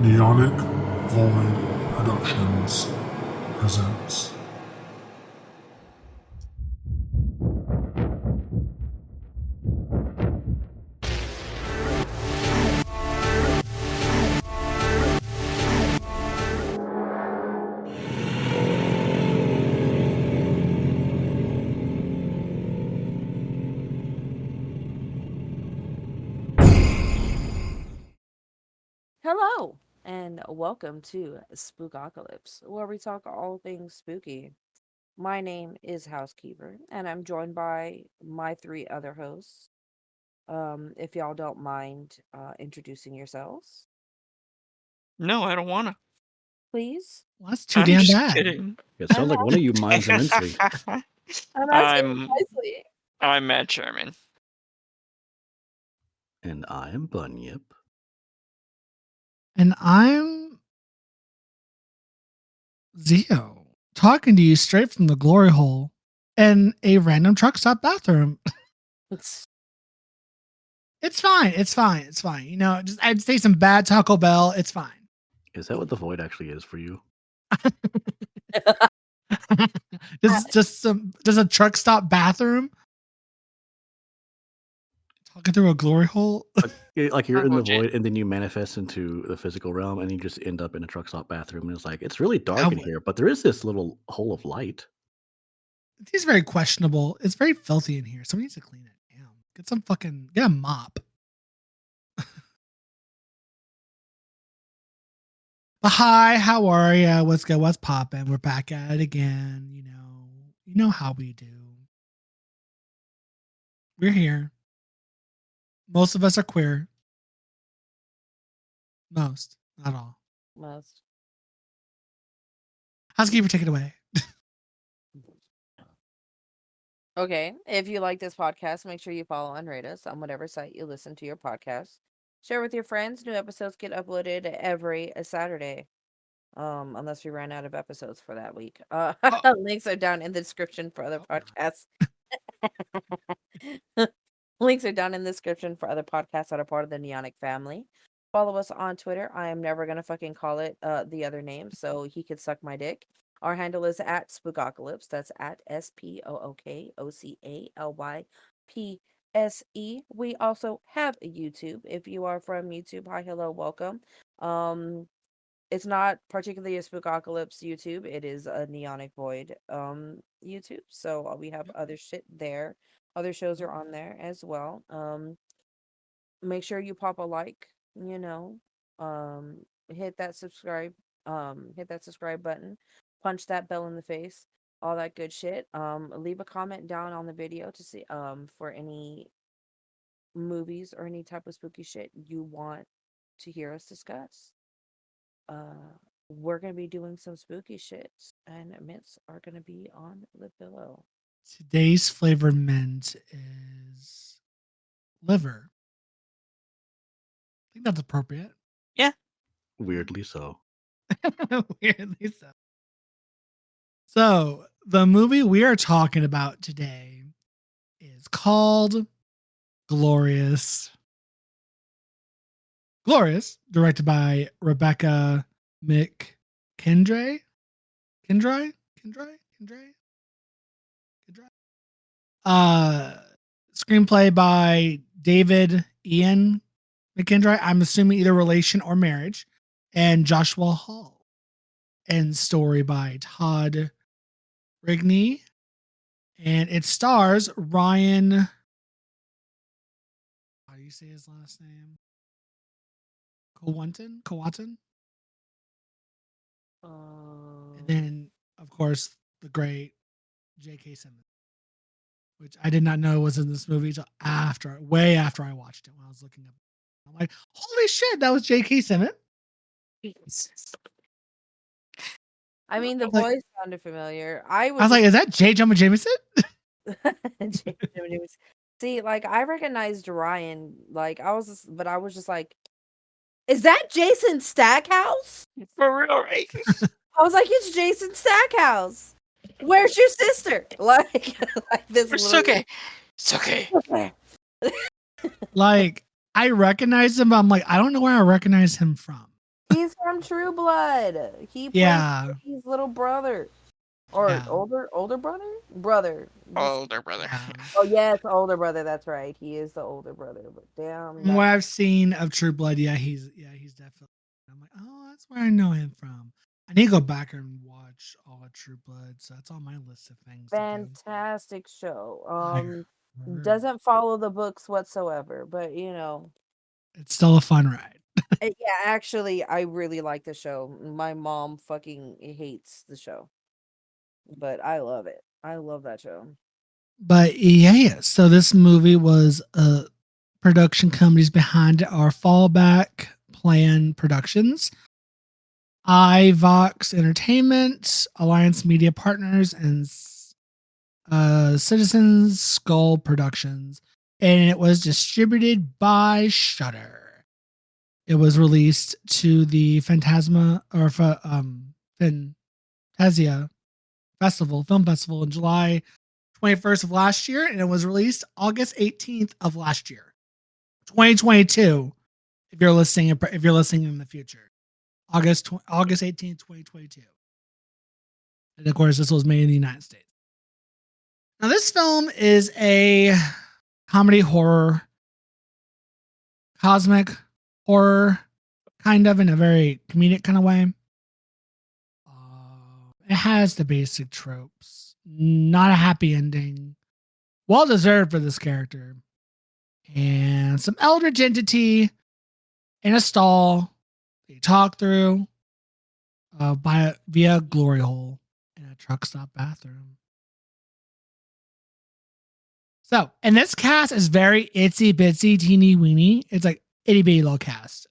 Neonic Void Productions presents. Hello, and welcome to Spookocalypse, where we talk all things spooky. My name is Housekeeper, and I'm joined by my three other hosts. If y'all don't mind introducing yourselves, No, I don't wanna. please. Well, that's too I'm damn just bad. kidding. It sounds like one of you minds immensely. I'm asking I'm nicely. I'm Matt Sherman. And I am Bunyip. And I'm Zio, talking to you straight from the glory hole in a random truck stop bathroom. It's fine. It's fine. It's fine. You know, just I'd say some bad Taco Bell. It's fine. Is that what the void actually is for you? just a truck stop bathroom. Talking through a glory hole. Like you're in the Legit. void and then you manifest into the physical realm and you just end up in a truck stop bathroom and it's like, it's really dark in here, but there is this little hole of light. It's very questionable. It's very filthy in here. Somebody needs to clean it. Damn. Get a mop. But hi, how are ya? What's good? What's poppin'? We're back at it again. You know how we do. We're here. Most of us are queer. Most, not all. Most. Housekeeper, take it away. Okay, if you like this podcast, make sure you follow and rate us on whatever site you listen to your podcast. Share with your friends. New episodes get uploaded every Saturday. Unless we ran out of episodes for that week. Links are down in the description for other podcasts. Links are down in the description for other podcasts that are part of the Neonic family. Follow us on Twitter. I am never gonna fucking call it the other name, so he could suck my dick. Our handle is at Spookocalypse. That's at SPOOKOCALYPSE. We also have a YouTube. If you are from YouTube, hi, hello, welcome. It's not particularly a Spookocalypse YouTube. It is a Neonic Void YouTube. So we have other shit there. Other shows are on there as well. Make sure you pop a like, hit that subscribe button, punch that bell in the face, all that good shit. Leave a comment down on the video to see for any movies or any type of spooky shit you want to hear us discuss. We're gonna be doing some spooky shit, and mints are gonna be on the pillow. Today's flavored mint is liver. I think that's appropriate. Yeah. Weirdly so. Weirdly so. So the movie we are talking about today is called Glorious. Glorious, directed by Rebecca McKendry. Kendry? Screenplay by David Ian McKendry. I'm assuming either relation or marriage. And Joshua Hall. And story by Todd Rigney. And it stars Ryan. How do you say his last name? Kowatan? And then, of course, the great J.K. Simmons, which I did not know was in this movie until way after I watched it when I was looking up. I'm like, holy shit, that was J.K. Simmons? I mean, the voice sounded familiar. I was like, is that J. Jonah Jameson? See, like I recognized Ryan, but I was just like, is that Jason Stackhouse? For real, right? I was like, it's Jason Stackhouse. Where's your sister? Like this. It's okay. It's okay. Like, I recognize him, but I'm like, I don't know where I recognize him from. He's from True Blood. He plays Yeah. his little brother. Or Yeah. older brother? Brother. Older brother. Yeah. Oh yes, older brother, that's right. He is the older brother, but damn From what I've seen of True Blood, he's definitely. I'm like, oh, that's where I know him from. I need to go back and watch all of True Blood, so that's on my list of things to do. fantastic show. I heard. Doesn't follow the books whatsoever, but you know. It's still a fun ride. Yeah, actually I really like the show. My mom fucking hates the show. But I love it. I love that show. But yeah, so this movie was production companies behind it are Fallback Plan Productions, iVox Entertainment, Alliance Media Partners, and Citizens Skull Productions, and it was distributed by Shudder. It was released to the Fantasia Film Festival in July 21st of last year, and it was released August 18th of last year, 2022. If you're listening in the future, August 18th, 2022. And of course, this was made in the United States. Now, this film is a comedy horror, cosmic horror, kind of in a very comedic kind of way. It has the basic tropes, not a happy ending, well deserved for this character, and some eldritch entity in a stall they talk through via glory hole in a truck stop bathroom. So, and this cast is very itsy bitsy, teeny weeny. It's like itty bitty little cast.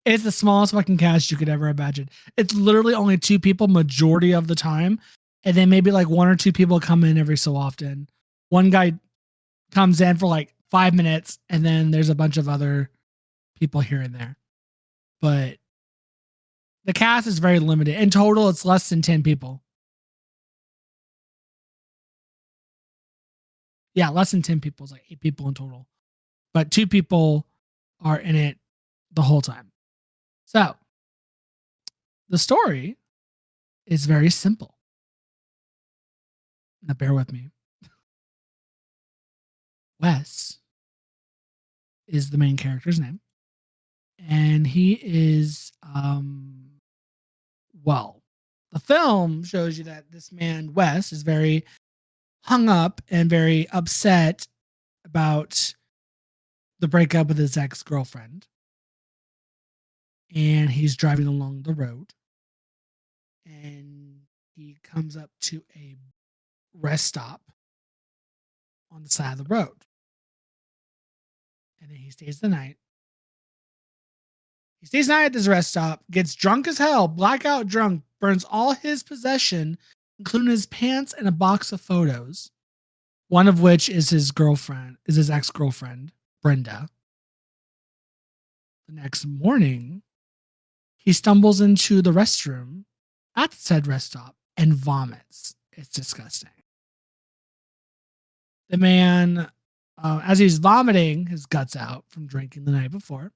It's the smallest fucking cast you could ever imagine. It's literally only 2 people majority of the time. And then maybe like 1 or 2 people come in every so often. One guy comes in for like 5 minutes, and then there's a bunch of other people here and there. But the cast is very limited. In total, it's less than 10 people. Yeah, less than 10 people. It's like 8 people in total. But 2 people are in it the whole time. So, the story is very simple. Now, bear with me. Wes is the main character's name. And he is, well, the film shows you that this man, Wes, is very hung up and very upset about the breakup with his ex-girlfriend. And he's driving along the road. And he comes up to a rest stop on the side of the road. And then he stays the night. He stays the night at this rest stop, gets drunk as hell, blackout drunk, burns all his possession, including his pants and a box of photos. One of which is his ex-girlfriend, Brenda. The next morning, he stumbles into the restroom at the said rest stop and vomits. It's disgusting. The man, as he's vomiting his guts out from drinking the night before,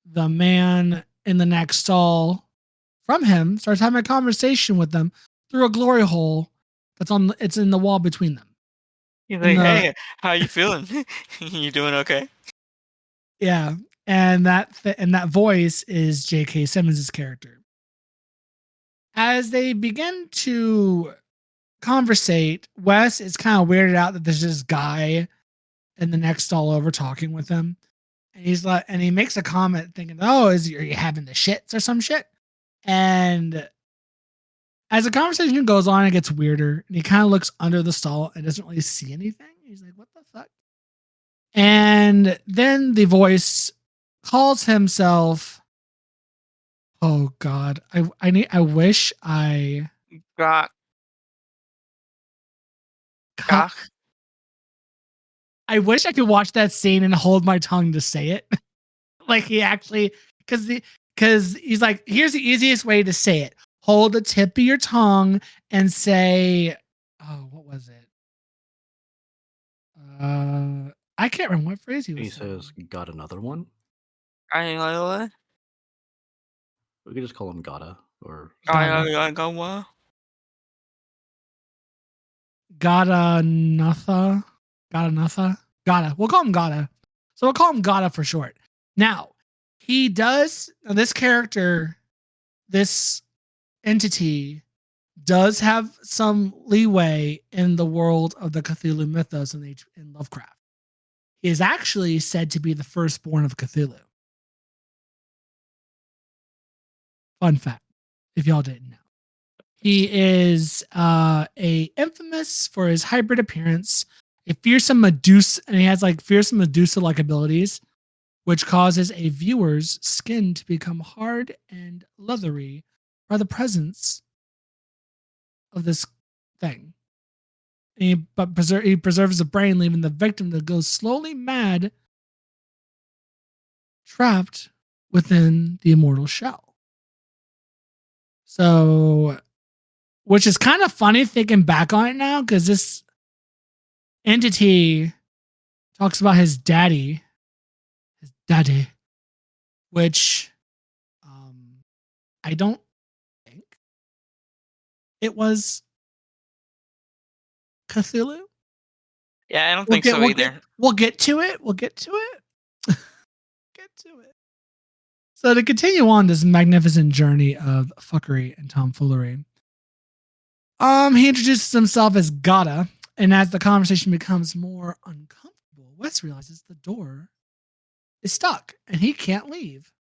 the man in the next stall from him starts having a conversation with them through a glory hole it's in the wall between them. He's like, hey, how you feeling? You doing okay? Yeah. And that voice is J.K. Simmons' character. As they begin to conversate, Wes is kind of weirded out that there's this guy in the next stall over talking with him. And he's like, and he makes a comment thinking, oh, are you having the shits or some shit? And as the conversation goes on, it gets weirder. And he kind of looks under the stall and doesn't really see anything. He's like, what the fuck? And then the voice calls himself, oh God, I wish I Got. I wish I could watch that scene and hold my tongue to say it. Like he actually, because he's like, here's the easiest way to say it. Hold the tip of your tongue and say, oh, what was it? I can't remember what phrase he was saying. He says, got another one? I We could just call him Gata or I go what? Gata. We'll call him Gata. So we'll call him Gata for short. Now, this character, this entity does have some leeway in the world of the Cthulhu mythos in Lovecraft. He is actually said to be the firstborn of Cthulhu. Fun fact, if y'all didn't know. He is a infamous for his hybrid appearance, a fearsome Medusa, and he has like fearsome Medusa-like abilities, which causes a viewer's skin to become hard and leathery by the presence of this thing. He preserves the brain, leaving the victim to go slowly mad, trapped within the immortal shell. So, which is kind of funny thinking back on it now, because this entity talks about his daddy, which I don't think it was Cthulhu. Yeah, I don't think so either. We'll get to it. So to continue on this magnificent journey of fuckery and tomfoolery, he introduces himself as Gata, and as the conversation becomes more uncomfortable, Wes realizes the door is stuck and he can't leave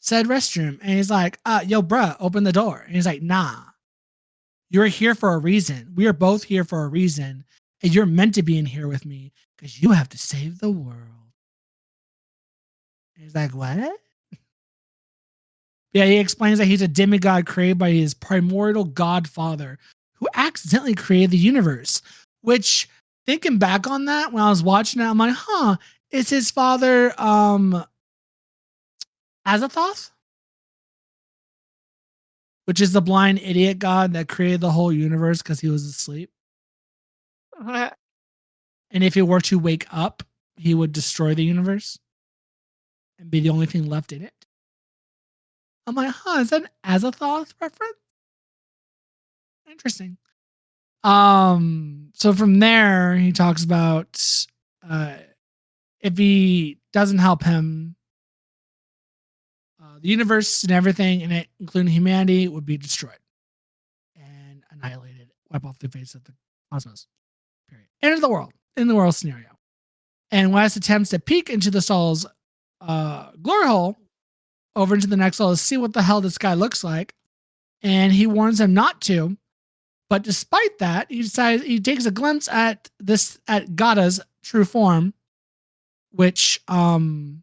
said restroom. And he's like, yo, bruh, open the door. And he's like, nah, you're here for a reason. We are both here for a reason. And you're meant to be in here with me because you have to save the world. And he's like, what? Yeah, he explains that he's a demigod created by his primordial godfather who accidentally created the universe. Which, thinking back on that, when I was watching it, I'm like, is his father Azathoth? Which is the blind idiot god that created the whole universe because he was asleep. And if he were to wake up, he would destroy the universe and be the only thing left in it. I'm like, is that an Azathoth reference? Interesting. So from there, he talks about if he doesn't help him, the universe and everything in it, including humanity, would be destroyed and annihilated, wipe off the face of the cosmos. Period. End of the world, in the world scenario. And Wes attempts to peek into the soul's glory hole over into the next soul to see what the hell this guy looks like. And he warns him not to. But despite that, he takes a glimpse at Gata's true form, which kind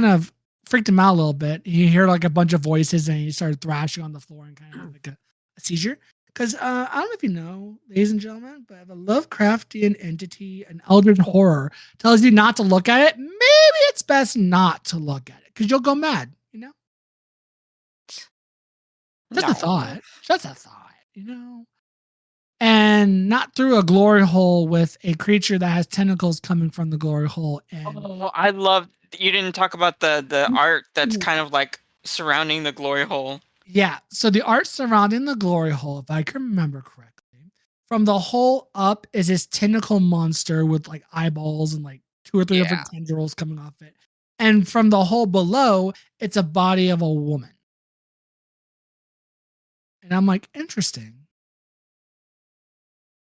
of freaked him out a little bit. He heard like a bunch of voices and he started thrashing on the floor and kind of like a seizure. Because I don't know if you know, ladies and gentlemen, but if a Lovecraftian entity, an eldritch horror, tells you not to look at it, maybe it's best not to look at it because you'll go mad, you know? Just a thought. Just a thought, you know? And not through a glory hole with a creature that has tentacles coming from the glory hole. And I love you didn't talk about the art that's kind of like surrounding the glory hole. Yeah, so the art surrounding the glory hole, if I can remember correctly, from the hole up is this tentacle monster with like eyeballs and like 2 or 3 different tendrils coming off it. And from the hole below, it's a body of a woman. And I'm like, interesting.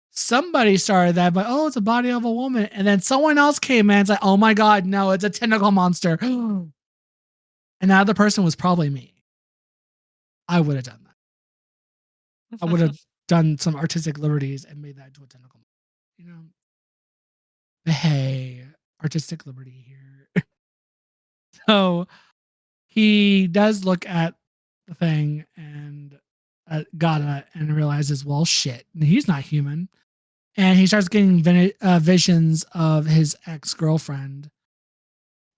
Somebody started that, but it's a body of a woman. And then someone else came in and it's like, oh my God, no, it's a tentacle monster. And the other person was probably me. I would have done that. I would have done some artistic liberties and made that into a tentacle. You know? But hey, artistic liberty here. So he does look at the thing and Gata and realizes, well, shit, he's not human. And he starts getting visions of his ex-girlfriend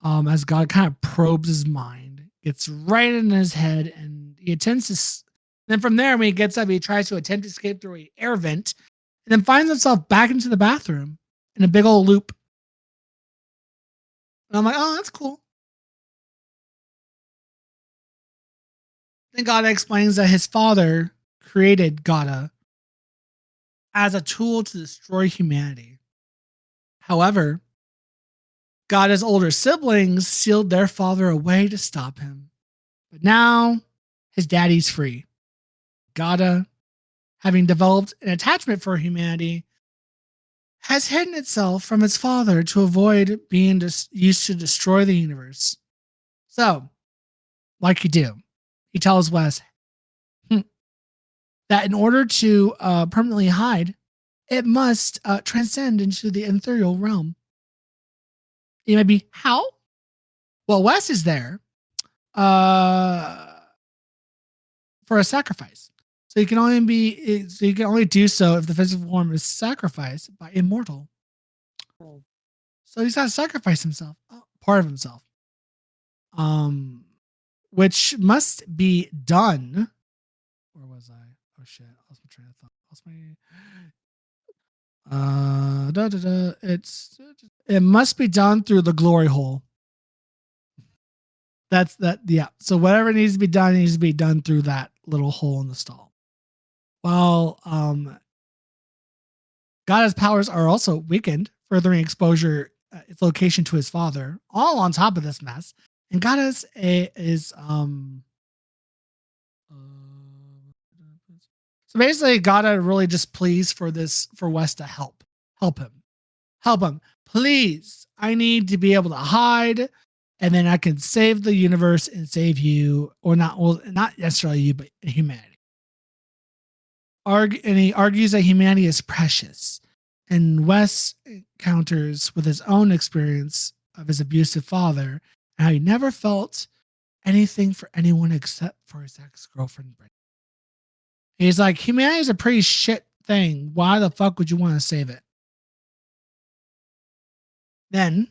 as Gata kind of probes his mind, gets right in his head, and he attempts to. Then from there, when he gets up, he tries to attempt to escape through an air vent, and then finds himself back into the bathroom in a big old loop. And I'm like, oh, that's cool. Then Gata explains that his father created Gata as a tool to destroy humanity. However, Gata's older siblings sealed their father away to stop him. But now, his daddy's free. Gata, having developed an attachment for humanity, has hidden itself from its father to avoid being used to destroy the universe. So, like you do, he tells Wes that in order to permanently hide, it must transcend into the ethereal realm. You might be, how? Well, Wes is there for a sacrifice. So you can only do so if the physical form is sacrificed by immortal. So he's got to sacrifice himself, part of himself, which must be done. Where was I? Oh shit! I lost my train of thought. It must be done through the glory hole. That's that. Yeah. So whatever needs to be done needs to be done through that little hole in the stall. While Gata's powers are also weakened, furthering exposure its location to his father, all on top of this mess. And Gata's is so basically Gata really just pleads for Wes to help him. Please, I need to be able to hide, and then I can save the universe and save you, or not. Well, not necessarily you, but humanity. And he argues that humanity is precious, and Wes encounters with his own experience of his abusive father and how he never felt anything for anyone except for his ex-girlfriend, Brittany. He's like, humanity is a pretty shit thing. Why the fuck would you want to save it? Then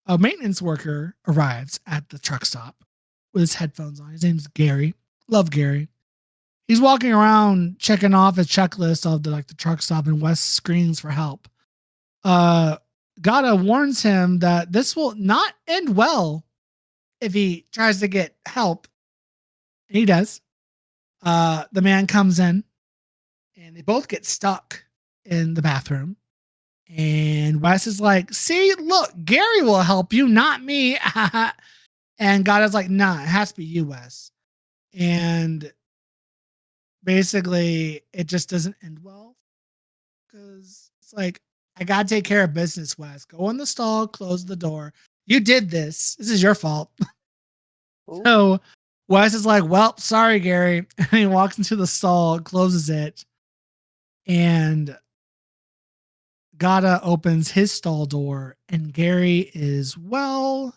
a maintenance worker arrives at the truck stop with his headphones on. His name's Gary. Love Gary. He's walking around checking off his checklist of the truck stop, and Wes screams for help. Gata warns him that this will not end well if he tries to get help. And he does. The man comes in, and they both get stuck in the bathroom. And Wes is like, see, look, Gary will help you, not me. And Gata's like, nah, it has to be you, Wes. And basically, it just doesn't end well. Because it's like, I got to take care of business, Wes. Go in the stall, close the door. You did this. This is your fault. So Wes is like, well, sorry, Gary. And he walks into the stall, closes it. And Gata opens his stall door, and Gary is, well,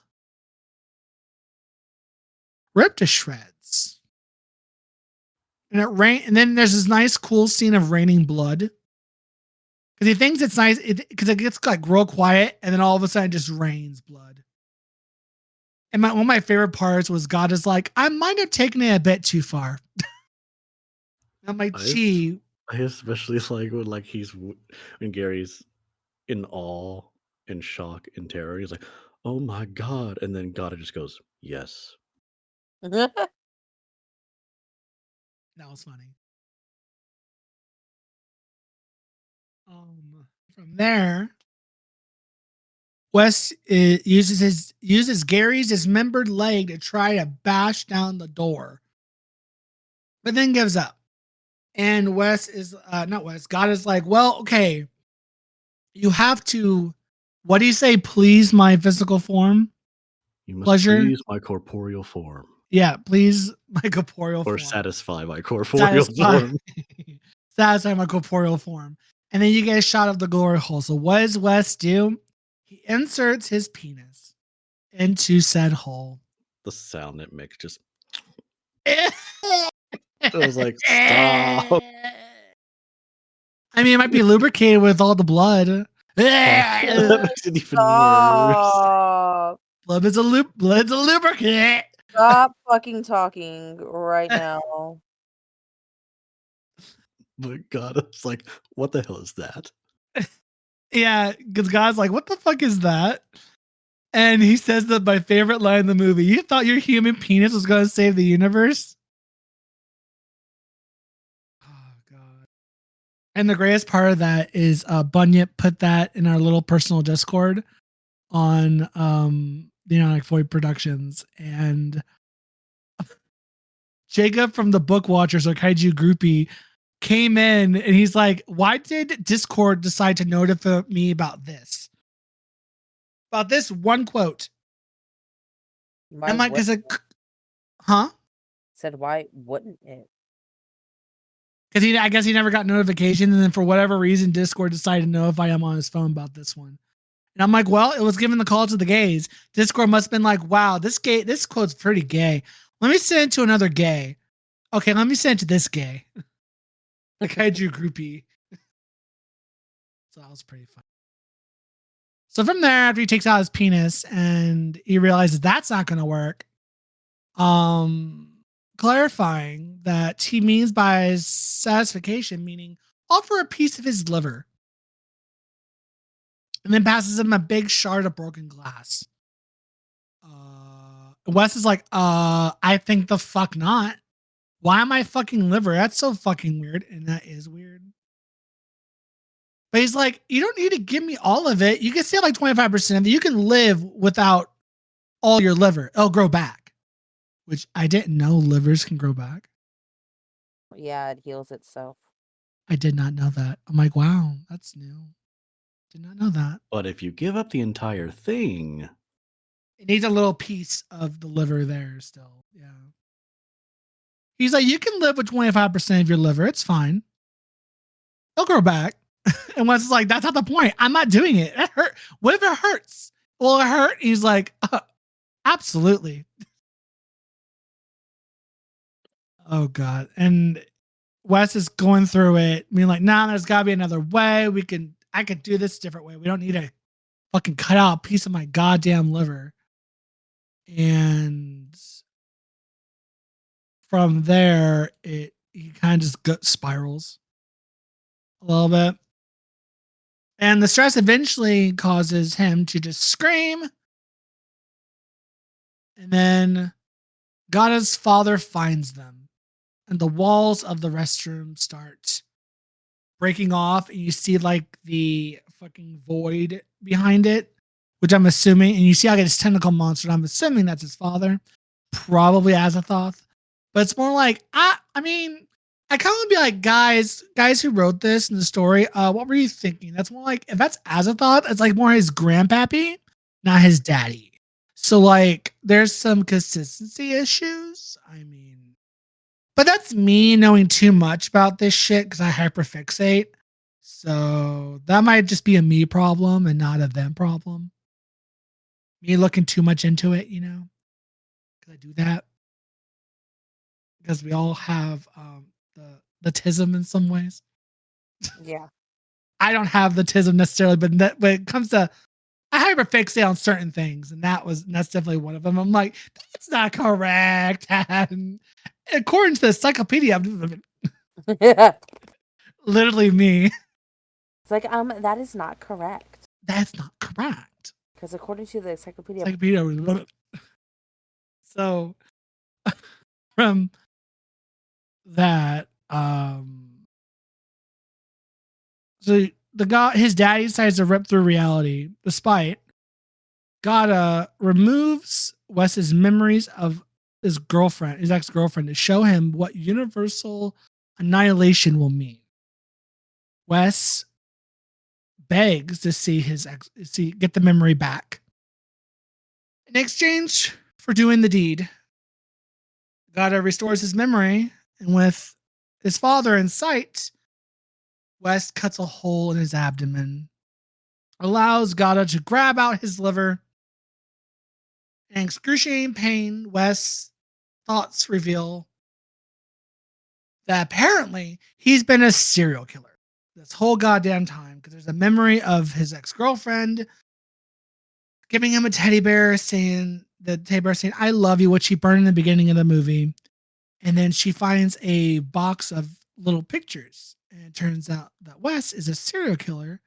ripped to shreds. And it rain, and then there's this nice, cool scene of raining blood. Because he thinks it's nice, because it gets like real quiet, and then all of a sudden it just rains blood. And one of my favorite parts was Gata's like, I might have taken it a bit too far. I'm like, gee. I especially like when Gary's in awe, in shock, in terror. He's like, oh my God. And then Gata just goes, yes. That was funny. From there, Wes uses Gary's dismembered leg to try to bash down the door, but then gives up. And Wes is Gata's like, well, okay, you have to, what do you say, please my physical form? You must please my corporeal form. Yeah, please my corporeal form. Or satisfy my corporeal form. Satisfy my corporeal form. And then you get a shot of the glory hole. So what does Wes do? He inserts his penis into said hole. The sound it makes just... I was like, stop. I mean, it might be lubricated with all the blood. That makes it even worse. Blood's a lubricant. Stop fucking talking right now. But God, it's like, what the hell is that? Yeah, because God's like, what the fuck is that? And he says that my favorite line in the movie, you thought your human penis was going to save the universe? Oh, God. And the greatest part of that is Bunyip put that in our little personal Discord on the Ionic Void Productions. And Jacob from the Book Watchers or Kaiju Groupie came in and he's like, why did Discord decide to notify me about this? About this one quote. I'm like, because it, huh? Said, why wouldn't it? Because I guess he never got notification, and then for whatever reason, Discord decided to notify him on his phone about this one. And I'm like, well, it was given the call to the gays. Discord must have been like, wow, this quote's pretty gay. Let me send it to another gay. Okay, let me send it to this gay. The Kaiju Groupie. So that was pretty fun. So from there, after he takes out his penis and he realizes that's not going to work, clarifying that he means by satisfaction, meaning offer a piece of his liver, and then passes him a big shard of broken glass. Wes is like, I think the fuck not. Why am I fucking liver? That's so fucking weird. And that is weird. But he's like, you don't need to give me all of it. You can save like 25% of it. You can live without all your liver. It'll grow back. Which I didn't know livers can grow back. Yeah, it heals itself. I did not know that. I'm like, wow, that's new. Did not know that. But if you give up the entire thing, it needs a little piece of the liver there still. Yeah. He's like, you can live with 25% of your liver. It's fine. It'll grow back. And Wes is like, that's not the point. I'm not doing it. It hurt. What if it hurts? Will it hurt? He's like, absolutely. Oh, God. And Wes is going through it, being like, nah, there's got to be another way. I could do this a different way. We don't need to fucking cut out a piece of my goddamn liver. And from there, he kind of just spirals a little bit. And the stress eventually causes him to just scream. And then Gada's father finds them. And the walls of the restroom start breaking off. And you see like the fucking void behind it, which I'm assuming. And you see like this tentacle monster. And I'm assuming that's his father. Probably Azathoth. But it's more like, I mean, I kind of would be like, guys who wrote this in the story, what were you thinking? That's more like, if that's Azathoth, it's like more his grandpappy, not his daddy. So like, there's some consistency issues. I mean, but that's me knowing too much about this shit because I hyperfixate. So that might just be a me problem and not a them problem. Me looking too much into it, you know, because I do that. Because we all have the tism in some ways. Yeah. I don't have the tism necessarily, but when it comes to, I hyperfixate on certain things, and that's definitely one of them. I'm like, that's not correct. And according to the encyclopedia, literally me. It's like, that is not correct. That's not correct. Because according to the encyclopedia. So from that, so his daddy decides to rip through reality, despite Gada removes Wes's memories of his ex-girlfriend, to show him what universal annihilation will mean. Wes begs to get the memory back. In exchange for doing the deed, Gada restores his memory, and with his father in sight, Wes cuts a hole in his abdomen, allows Gada to grab out his liver. In excruciating pain, Wes' thoughts reveal that apparently he's been a serial killer this whole goddamn time, because there's a memory of his ex-girlfriend giving him a teddy bear saying, I love you, which she burned in the beginning of the movie. And then she finds a box of little pictures. And it turns out that Wes is a serial killer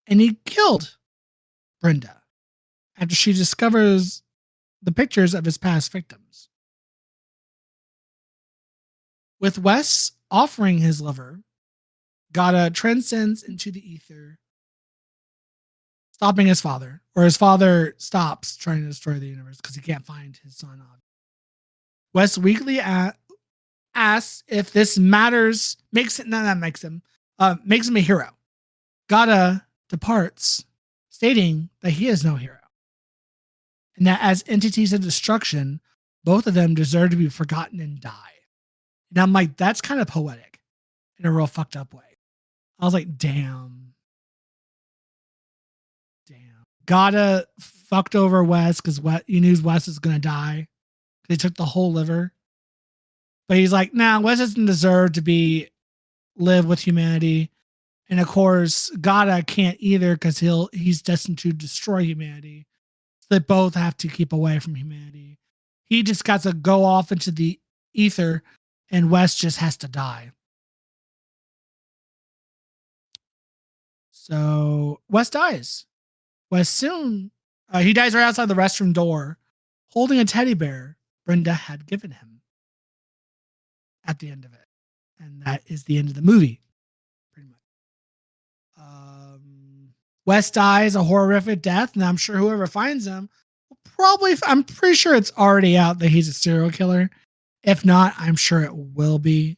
and he killed Brenda. after she discovers the pictures of his past victims. With Wes offering his lover, Gata transcends into the ether, stopping his father, or his father stops trying to destroy the universe because he can't find his son. Wes weakly asks if this matters, makes him a hero. Gata departs, stating that he is no hero, and that as entities of destruction, both of them deserve to be forgotten and die. And I'm like, that's kind of poetic in a real fucked up way. I was like, damn. Gata fucked over Wes because he knew Wes was going to die. They took the whole liver. But he's like, nah, Wes doesn't deserve to live with humanity. And of course, Gata can't either because he's destined to destroy humanity. So they both have to keep away from humanity. He just got to go off into the ether, and Wes just has to die. So Wes dies. He dies right outside the restroom door, holding a teddy bear Brenda had given him at the end of it. And that is the end of the movie, pretty much. Wes dies a horrific death, and I'm sure whoever finds him I'm pretty sure it's already out that he's a serial killer. If not, I'm sure it will be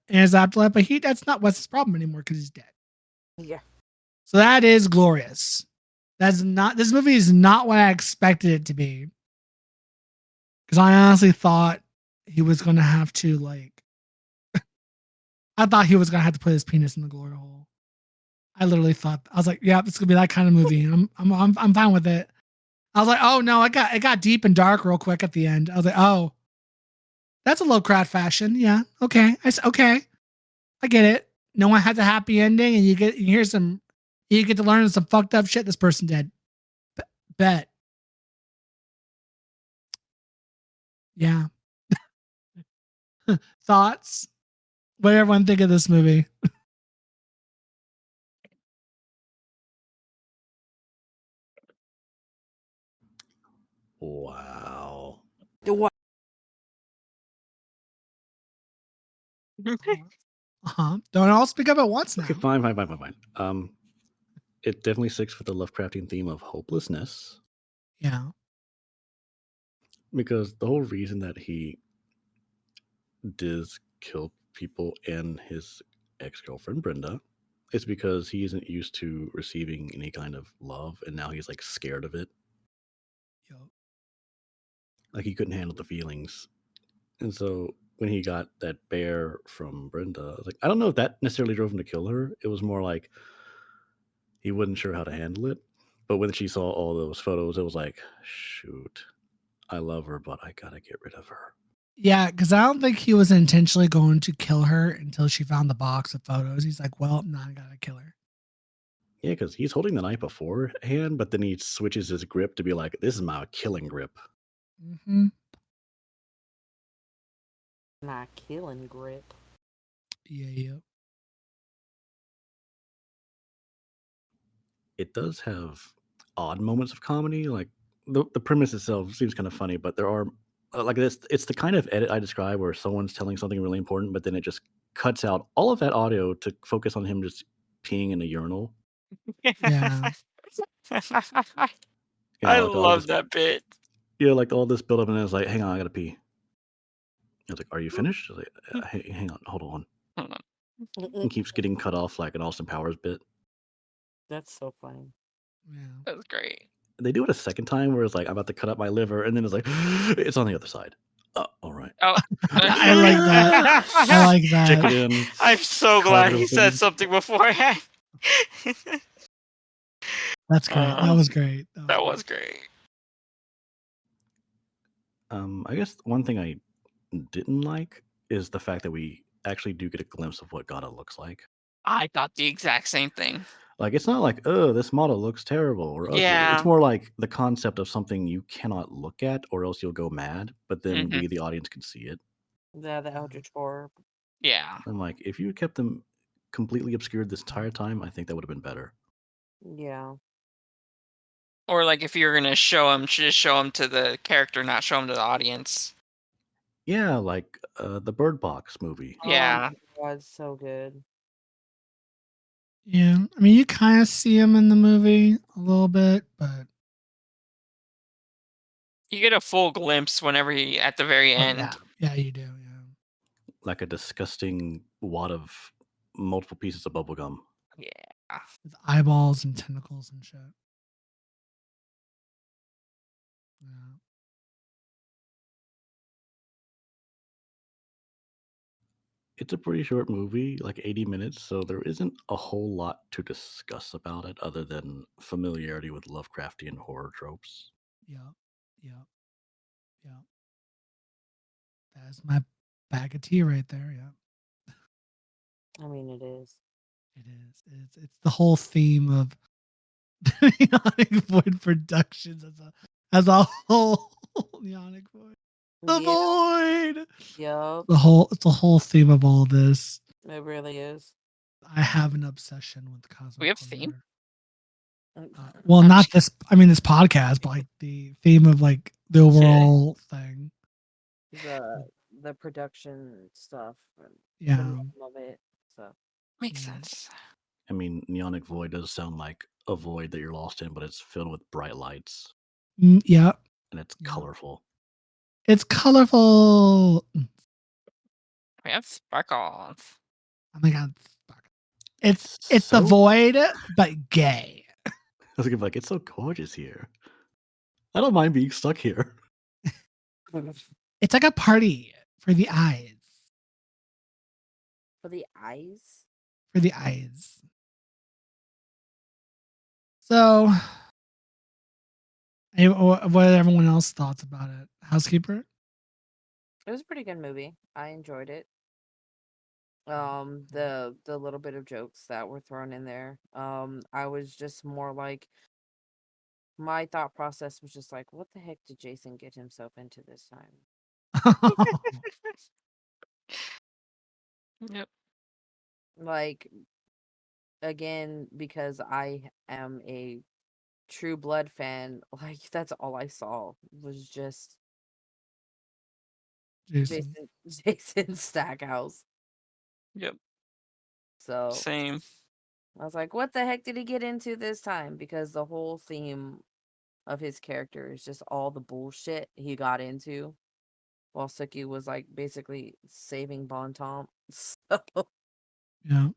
in his afterlife, but that's not Wes's problem anymore because he's dead. Yeah. So that is glorious. This movie is not what I expected it to be. Because I honestly thought he was going to have to I thought he was going to have to put his penis in the glory hole. I literally thought, I was like, yeah, it's going to be that kind of movie. I'm fine with it. I was like, oh no, it got deep and dark real quick at the end. I was like, oh, that's a Lovecraft fashion. Yeah. Okay. Okay. I get it. No one has a happy ending and you get to learn some fucked up shit this person did. Bet. Yeah. Thoughts? What did everyone think of this movie? Wow. What? Don't all speak up at once now. Okay, fine. It definitely sticks with the Lovecraftian theme of hopelessness. Yeah. Because the whole reason that he did kill people and his ex-girlfriend Brenda is because he isn't used to receiving any kind of love, and now he's like scared of it. Yep. Like he couldn't handle the feelings. And so when he got that bear from Brenda, I was like, I don't know if that necessarily drove him to kill her. It was more like he wasn't sure how to handle it. But when she saw all those photos, it was like, shoot, I love her, but I gotta get rid of her. Yeah, because I don't think he was intentionally going to kill her until she found the box of photos. He's like, well, now I gotta kill her. Yeah, because he's holding the knife beforehand, but then he switches his grip to be like, this is my killing grip. Mm-hmm. Not killing grip. Yeah. It does have odd moments of comedy. Like the premise itself seems kind of funny, but there are like this. It's the kind of edit I describe where someone's telling something really important, but then it just cuts out all of that audio to focus on him just peeing in a urinal. Yeah. I Like all love this, that bit. yeah, like all this build up, and then it's like, hang on, I gotta pee. I was like, are you finished? I was like, hey, hang on, hold on. Hold on. And keeps getting cut off like an Austin Powers bit. That's so funny. Yeah. That was great. They do it a second time where it's like, I'm about to cut up my liver, and then it's like, it's on the other side. All right. Oh, I like that. I like that. Check it in. I'm so glad he said something beforehand. That's great. That was great. That was great. I guess one thing I didn't like is the fact that we actually do get a glimpse of what Gata looks like. I thought the exact same thing. Like, it's not like, oh, this model looks terrible or ugly. Yeah. It's more like the concept of something you cannot look at or else you'll go mad, but then we, the audience, can see it. Yeah, the Eldritch Horror. Yeah. I'm like, if you had kept them completely obscured this entire time, I think that would have been better. Yeah. Or like if you're gonna show him, just show him to the character, not show him to the audience. Yeah, like the Bird Box movie. Yeah. Oh my God, so good. Yeah, I mean, you kind of see him in the movie a little bit, but You get a full glimpse whenever he at the very end. yeah, you do. Yeah, Like a disgusting wad of multiple pieces of bubblegum. Yeah. with eyeballs and tentacles and shit. Yeah. It's a pretty short movie, like 80 minutes, so there isn't a whole lot to discuss about it other than familiarity with Lovecraftian horror tropes. Yeah, yeah, yeah. That's my bag of tea right there. Yeah, I mean, it is. it is. It's the whole theme of Neonic Void Productions as a whole. Neonic Void, the Yeah. void. Yup. It's the whole theme of all this. It really is. I have an obsession with cosmic. We have a theme? Well, not this. I mean, this podcast, but like the theme of like the overall thing. The production stuff. And Yeah. The name of it. So Makes sense. I mean, Neonic Void does sound like a void that you're lost in, but it's filled with bright lights Yeah. and it's Yeah. colorful. It's colorful. We have sparkles. Oh my god. It's so, the void, but gay. I was gonna be like, it's so gorgeous here. I don't mind being stuck here. It's like a party for the eyes. for the eyes. For the eyes. So, what are everyone else's thoughts about it? Housekeeper? It was a pretty good movie. I enjoyed it. The little bit of jokes that were thrown in there. I was just more like, my thought process was just like, what the heck did Jason get himself into this time? Yep. Like, again, because I am a True Blood fan, like that's all I saw was just Jason. Jason Stackhouse. Yep. So Same. I was like, what the heck did he get into this time? Because the whole theme of his character is just all the bullshit he got into while Suki was like basically saving Bon Tom. So Yeah.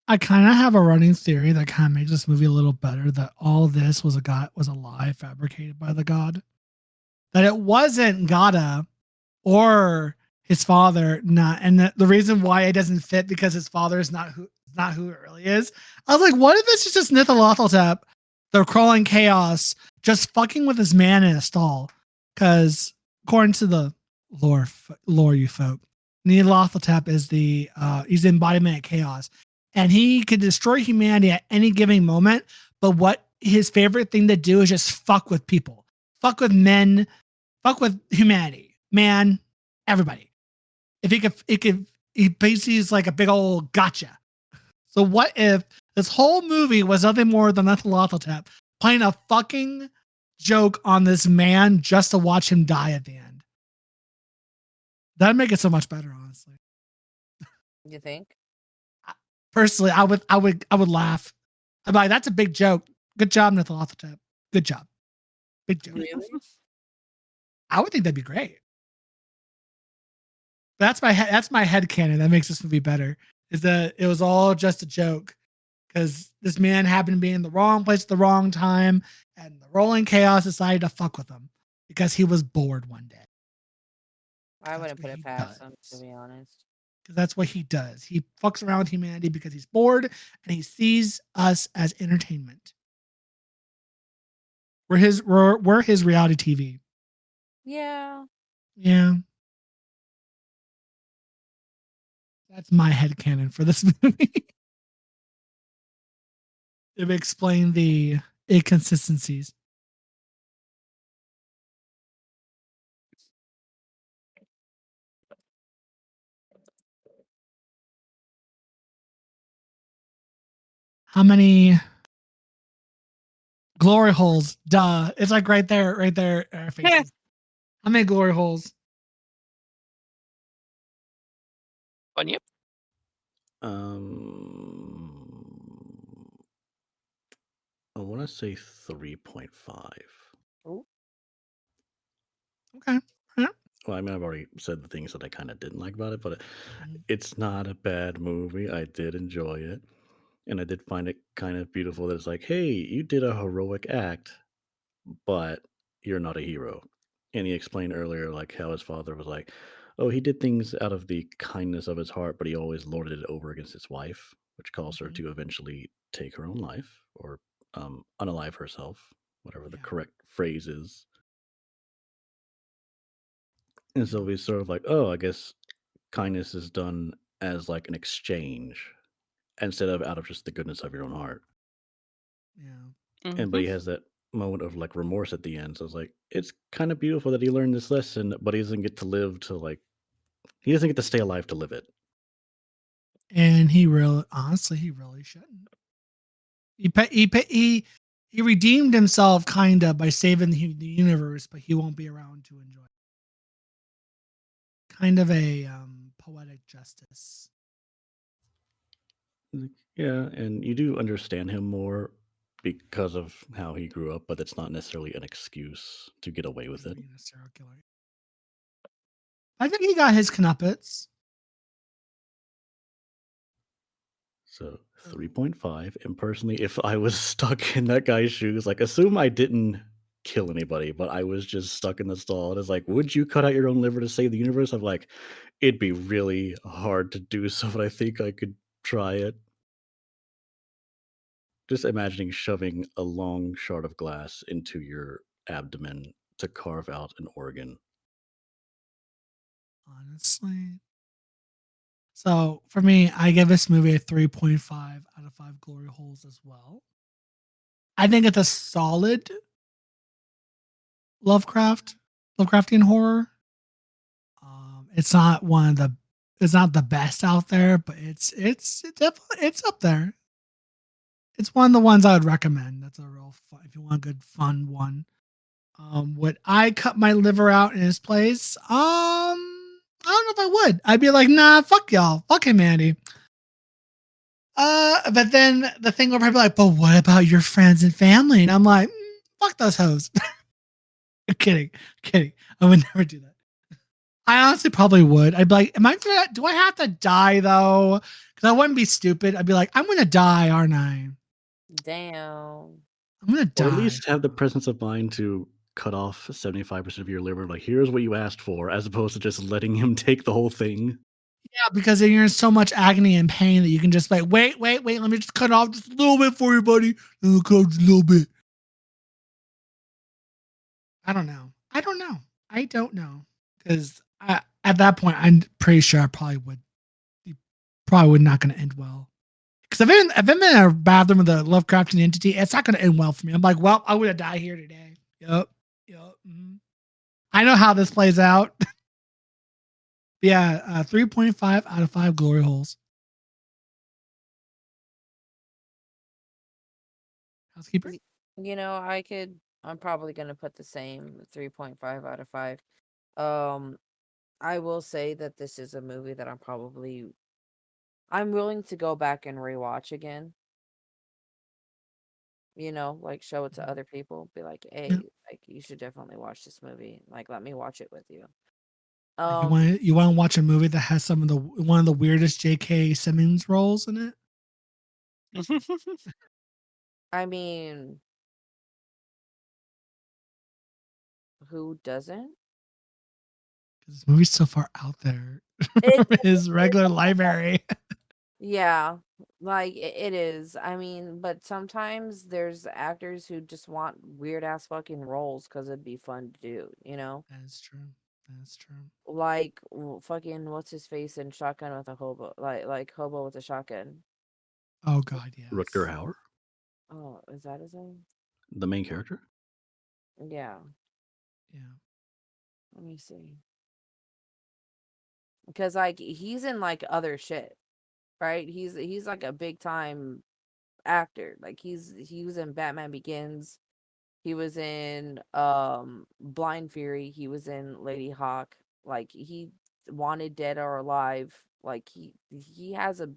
I kind of have a running theory that kind of makes this movie a little better, that all this was a lie fabricated by the god. That it wasn't Gada or his father, not, and the reason why it doesn't fit because his father is not who it really is. I was like, what if this is just Nyarlathotep, the crawling chaos, just fucking with his man in a stall? Because according to the lore, you folk, Nyarlathotep is he's the embodiment of chaos, and he could destroy humanity at any given moment. But what his favorite thing to do is just fuck with people, fuck with men, fuck with humanity, man, everybody. If he basically is like a big old gotcha. So what if this whole movie was nothing more than Nyarlathotep playing a fucking joke on this man just to watch him die at the end? That'd make it so much better, honestly. you think? Personally, I would laugh. I'm like, that's a big joke. Good job, Nyarlathotep. Good job. Big joke. Really? I would think that'd be great. That's my headcanon. That makes this movie better. Is that it was all just a joke because this man happened to be in the wrong place at the wrong time, and the rolling chaos decided to fuck with him because he was bored one day. I That's wouldn't what put he it past does. him, to be honest. Because that's what he does. He fucks around with humanity because he's bored and he sees us as entertainment. We're his reality TV. Yeah. Yeah. That's my headcanon for this movie. It explained the inconsistencies. How many Glory holes. Duh. It's like right there, right there. Our Yeah. faces. How many glory holes? On you. I want to say 3.5. Ooh. Okay. Yeah. Well, I mean, I've already said the things that I kind of didn't like about it, but Mhm. it's not a bad movie. I did enjoy it. And I did find it kind of beautiful that it's like, hey, you did a heroic act, but you're not a hero. And he explained earlier, like, how his father was like, oh, he did things out of the kindness of his heart, but he always lorded it over against his wife, which caused her Mhm. to eventually take her own life or unalive herself, whatever the Yeah. correct phrase is. And so Yeah. he's sort of like, oh, I guess kindness is done as like an exchange instead of out of just the goodness of your own heart. Yeah. And but Mhm. he has that moment of like remorse at the end. So it's like it's kind of beautiful that he learned this lesson, but he doesn't get to live to like he doesn't get to stay alive to live it. And he really, honestly, he really shouldn't. He redeemed himself kind of by saving the universe, but he won't be around to enjoy it. Kind of a poetic justice. Like, yeah, and you do understand him more because of how he grew up, but that's not necessarily an excuse to get away with it. Being a serial killer. I think he got his knuppets. So 3.5. And personally, if I was stuck in that guy's shoes, like assume I didn't kill anybody, but I was just stuck in the stall. And it's like, would you cut out your own liver to save the universe? I'm like, it'd be really hard to do so, but I think I could try it. Just imagining shoving a long shard of glass into your abdomen to carve out an organ. Honestly. So for me, I give this movie a 3.5 out of 5 glory holes as well. I think it's a solid Lovecraftian horror. It's not it's not the best out there, but it's definitely it's up there. It's one of the ones I would recommend. That's a real fun if you want a good fun one. Would I cut my liver out in his place? I don't know if I would. I'd be like, nah, fuck y'all, fuck him, Andy. But then the thing will probably be like, but what about your friends and family? And I'm like, fuck those hoes. kidding. I would never do that. I honestly probably would. I'd be like, do I have to die though? Because I wouldn't be stupid. I'd be like, I'm gonna die, aren't I? Damn. I'm gonna die. Or at least have the presence of mind to cut off 75% of your liver. Like, here's what you asked for, as opposed to just letting him take the whole thing. Yeah, because then you're in so much agony and pain that you can just like, wait, let me just cut off just a little bit for you, buddy. Cut off just a little bit. I don't know. Because at that point, I'm pretty sure I probably would. Probably not going to end well. Because if I'm in a bathroom with a Lovecraftian entity, it's not going to end well for me. I'm like, well, I'm going to die here today. Yep. Mm-hmm. I know how this plays out. Yeah, 3.5 out of 5 glory holes. Housekeeper? You know, I'm probably gonna put the same 3.5 out of 5. I will say that this is a movie that I'm willing to go back and rewatch again. You know, like show it to other people. Be like, Yeah. hey, like you should definitely watch this movie. Like, let me watch it with you. Like you want to watch a movie that has one of the weirdest J.K. Simmons roles in it? I mean, who doesn't? Because this movie's so far out there It, from his regular library. yeah, like it is. I mean, but sometimes there's actors who just want weird ass fucking roles because it'd be fun to do, you know? That's true. Like fucking what's his face in Shotgun with a Hobo, like Hobo with a Shotgun. Oh God, yes. Rutger Hauer, Oh, is that his name? the main character. Yeah. Yeah. Let me see. Because like he's in like other shit, right? He's like a big time actor. Like he was in Batman Begins. He was in Blind Fury. He was in Lady Hawk. Like he Wanted Dead or Alive. Like he has a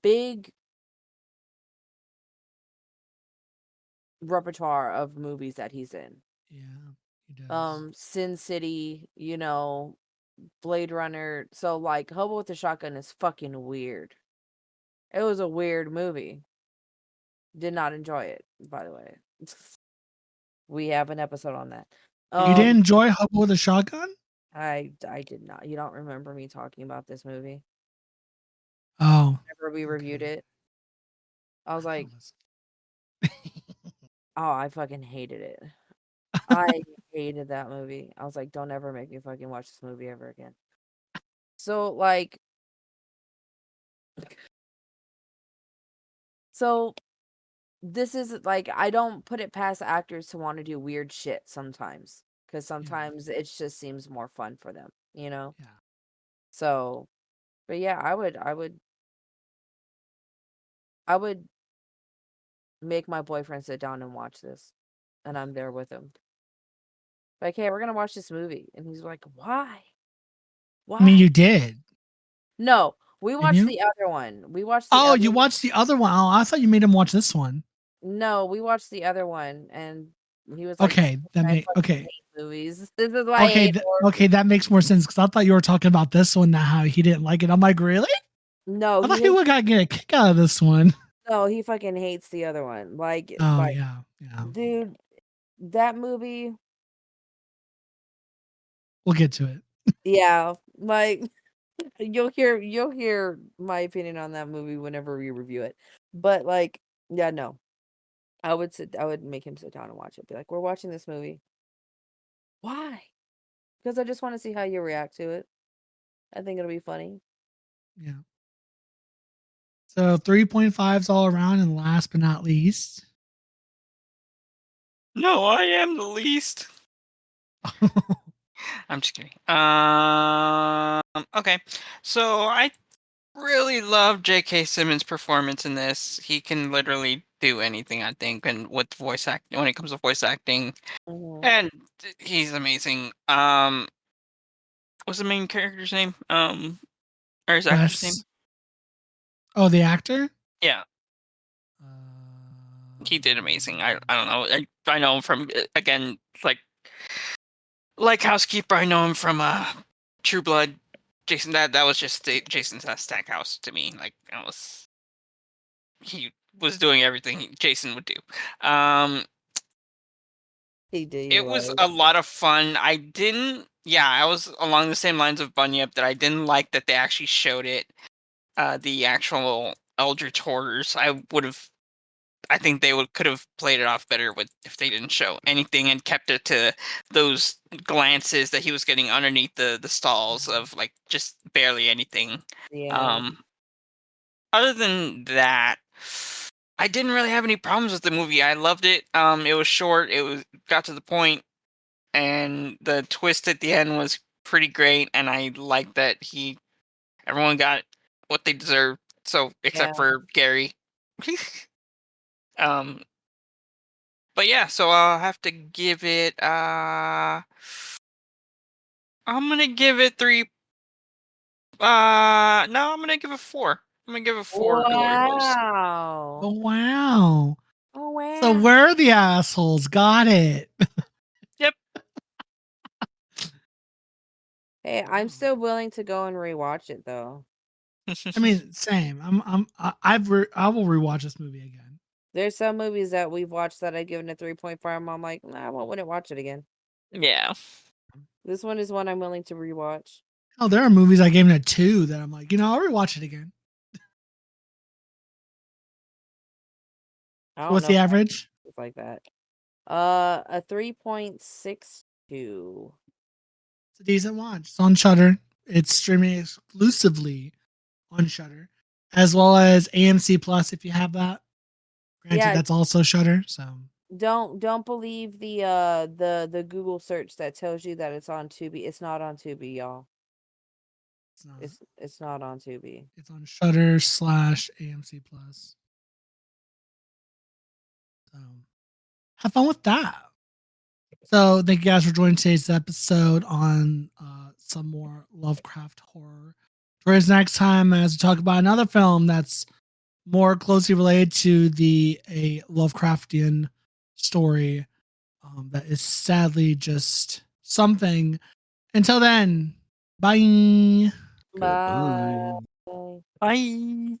big repertoire of movies that he's in. Yeah, he does. Sin City, Blade Runner. So like Hobo with the Shotgun is fucking weird. It was a weird movie. Did not enjoy it, by the way. We have an episode on that. You didn't enjoy Hobo with a Shotgun? I did not. You don't remember me talking about this movie? Oh, Whenever we reviewed okay. it, I was like, oh, I fucking hated it. I hated that movie. I was like, don't ever make me fucking watch this movie ever again. So like, this is like, I don't put it past actors to want to do weird shit sometimes, because sometimes it just seems more fun for them, Yeah. So, but yeah, I would make my boyfriend sit down and watch this, and I'm there with him. Like, hey, we're gonna watch this movie, and he's like, why? I mean, Why? you did. No, we Didn't watched you? the other one. We watched the Oh, other you watched the other one. Oh, I thought you made him watch this one. No, we watched the other one, and he was like, "This is Okay, why I fucking okay. hate movies. This is why I hate horror Okay, that makes more sense because I thought you were talking about this one. Now, how he didn't like it. I'm like, really? No, I thought he would get a kick out of this one. no, he fucking hates the other one. Like, Oh yeah. dude, that movie, We'll get to it. yeah, like you'll hear my opinion on that movie whenever we review it. But like, yeah, no. I would make him sit down and watch it. Be like, we're watching this movie. Why? Because I just want to see how you react to it. I think it'll be funny. Yeah. So 3.5s all around, and last but not least. No, I am the least. I'm just kidding. Okay. So I really love J.K. Simmons' performance in this. He can literally do anything, I think, and with voice acting, when it comes to voice acting, Mhm. and he's amazing. What's the main character's name? Or his actor's name? Wes. Oh, the actor? Yeah, he did amazing. I don't know. I know him from again, like Housekeeper. I know him from True Blood. Jason, that was just Jason's Stackhouse to me. Like he was doing everything Jason would do. It was a lot of fun. I was along the same lines of Bunyip that I didn't like that they actually showed it. The actual Eldritch horrors. I think they could have played it off better if they didn't show anything and kept it to those glances that he was getting underneath the stalls of like just barely anything. Yeah. Other than that, I didn't really have any problems with the movie. I loved it. It was short. Got to the point, and the twist at the end was pretty great. And I liked that everyone got what they deserved. So except for Gary. um, but yeah, so I'll have to give it. I'm gonna give it 3. No, I'm gonna give it 4. I'm gonna give it 4 glory holes. Wow. Oh wow. Oh wow. So we're the assholes. Got it. Yep. Hey, I'm still willing to go and rewatch it though. I mean, same. I will rewatch this movie again. There's some movies that we've watched that I've given a 3.5. I'm like, nah, I wouldn't watch it again. Yeah. This one is one I'm willing to rewatch. Oh, there are movies I gave it a 2 that I'm like, I'll rewatch it again. I don't What's know the if average? it's like that. A 3.62. It's a decent watch. It's on Shutter. It's streaming exclusively on Shutter, as well as AMC Plus if you have that. Granted, Yeah. that's also Shutter. So Don't believe the Google search that tells you that it's on Tubi. It's not on Tubi, y'all. It's not on Tubi. It's on Shutter / AMC Plus. So have fun with that. So thank you guys for joining today's episode on some more Lovecraft horror. For us next time, as we talk about another film that's more closely related to a Lovecraftian story that is sadly just something. Until then, bye. Bye. Goodbye. Bye.